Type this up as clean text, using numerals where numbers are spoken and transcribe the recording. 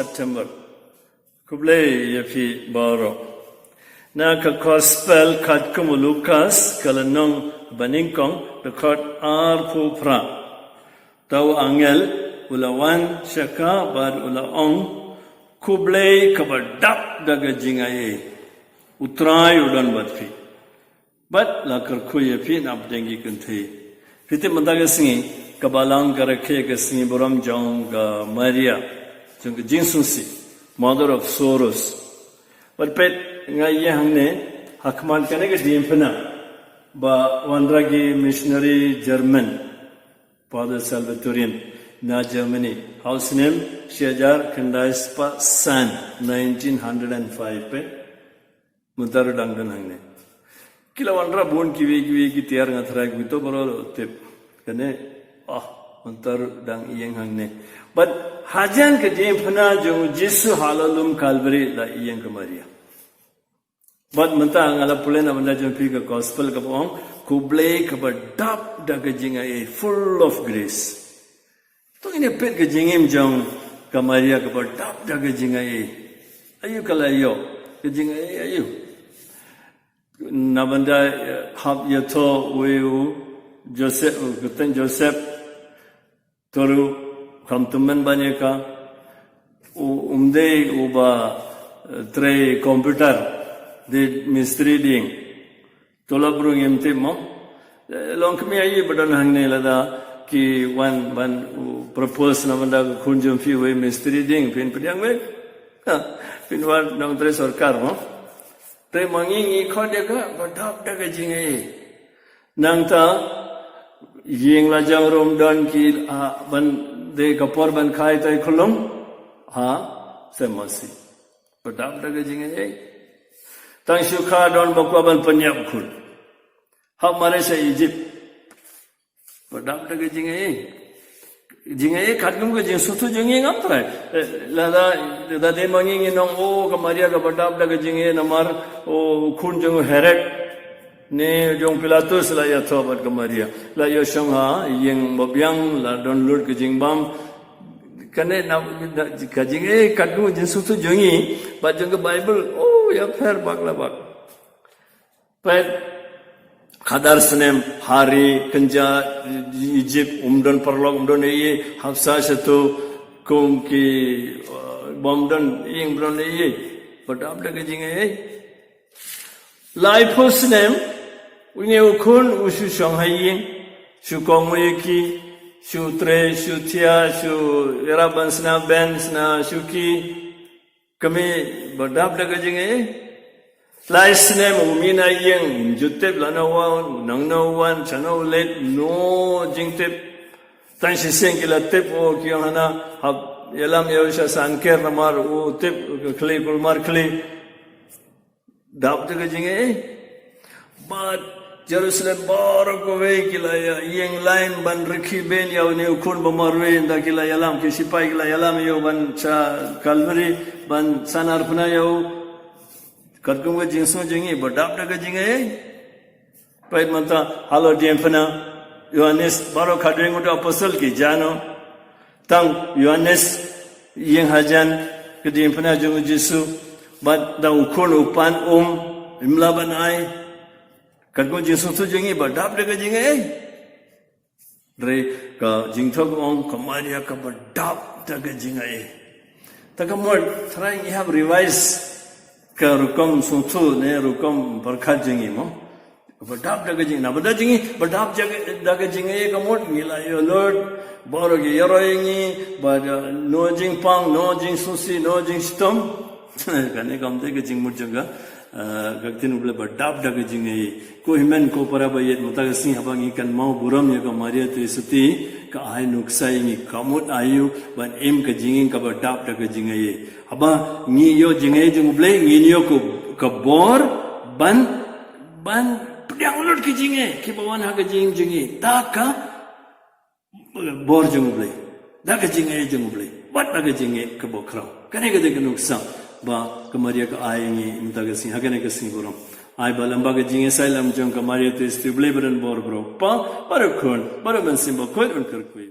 September. Kuble yafi baro. Na ka gospel kat kumu Lucas kalanong baningkong record ar pupra. Tau angel ulawan syaka bar ulaong kuble kabadap daga jingaye. Utrai udan batfi. Bat lakar kuya fi na abdengi kunthi. Fiti mandaga singi kabalang karakhe ka singi boram jong ka Maria. Jong jinsusi, mother of sorrows. But pet ngaye hangne hakman kane ka diempana ba wandragi missionary German Father Salvatorian na Germany. House name Shajar Kandaispa San 1905 pe muntar dangdan hangne. Kila wandra bon kiwi ki tiar ngathra gito baro tip kane muntar dang iyeng hangne. But hajan ke diempana jo Jesu halalum Calvary la iyeng ka Maria. But manta ngala pulen amanda jompi ka gospel ka bong kuble ka badap daga jinga full of grace. To ine pet ka jingim jong ka Maria ka badap daga jinga ayu kalayo ka jinga ayu. Nabanda hab yato weu Joseph toru kamtuman banyaka umde uba tre computer the mystery ding tola brung emte mo long kami ayi badan hangne lada ki one propose na banda khunjum fi we mystery ding pin pediang we pin wan nang tre sarkar mo tre mangi khode ka badap daga jingai nang ta yeng la jang rom dan ki ban de kapor ban khai tai khulum semasi badap daga jingai Tang syukha don bakwaban penyap khul. Hak Malaysia Egypt. Padam ta ke jingai khatgum ke jing sutu jingai ngam trai. La de mangi nong o ka Maria ka padam ta ke jingai namar o khun jong heret ne jong Pilatus la ya thobat ka Maria. La yo shangha yeng mobyang la don lur ke jingbam kane na ka jingai khatgum jing sutu jingi ba jong ke Bible ya fair bagla bag. But Khadar Sunem, Hari, Kanja, Egypt, Parlok, ye, Hafsa Shatu, Kumki, Bomdon, Ingdon, ye. But after getting Life Sunem, we knew Kun, Ushu Shanghai, Shukongwiki, Shutre, Shutia, Shu, Yarabansna, Bensna, Shuki, kami berdap daga jingai lais ne mumina yeng jutep lanawan nangnawan chanaw let no jingtep tan siseng kila tep o kiyana hab yalam yawsha sanker namar o tep kli kulmar kli dap daga jingai but Jerusalem baroko we kila yeng line ban rakhi ben yaw ne ukun bamarwe nda kila yalam ki sipai kila yalam yo ban cha Calvary ban sanar puna yaw katkum ga jinsu jingi badap daga jingai pait manta halo diempana Yohanes baro khadring uta apostle ki jano tang Yohanes yeng hajan ke diempana jung Jesu bat da ukun upan imla banai katkum jinsu tu jingi badap daga jingai dre ka jingthok ong kamaria ka badap daga jingai takamor trying you have revised ka rukom sutu ne rukom barkhat jingi mo badap daga jingi na badap jingi badap daga jingi ka mod ngila yo lord boro ge yoroyingi ba no jing pang no jing susi no jing stom kane kamte ke jing murjanga gaktin uble badap daga jingi ko himen ko para bayet mutaga sing habangi kan mau buram ya ka Maria tu suti ka ai nuksai ni kamut ayu ban em ka jinging ka badap daga jingai aba ngi yo jingai jung ble ngi yo ko ka bor ban pediang ulut ki jingai ki bawan ha ka jingi ta ka bor jung ble daga jingai jung ble bat daga jingai ka bokraw kane ka de nuksa ba ka Maria ka ai ngi mutaga sing hagane ka sing buram ai balamba ga jinge sailam jong ka Maria tu istible bran bor bro pa parakon paraman simba koir un kar koi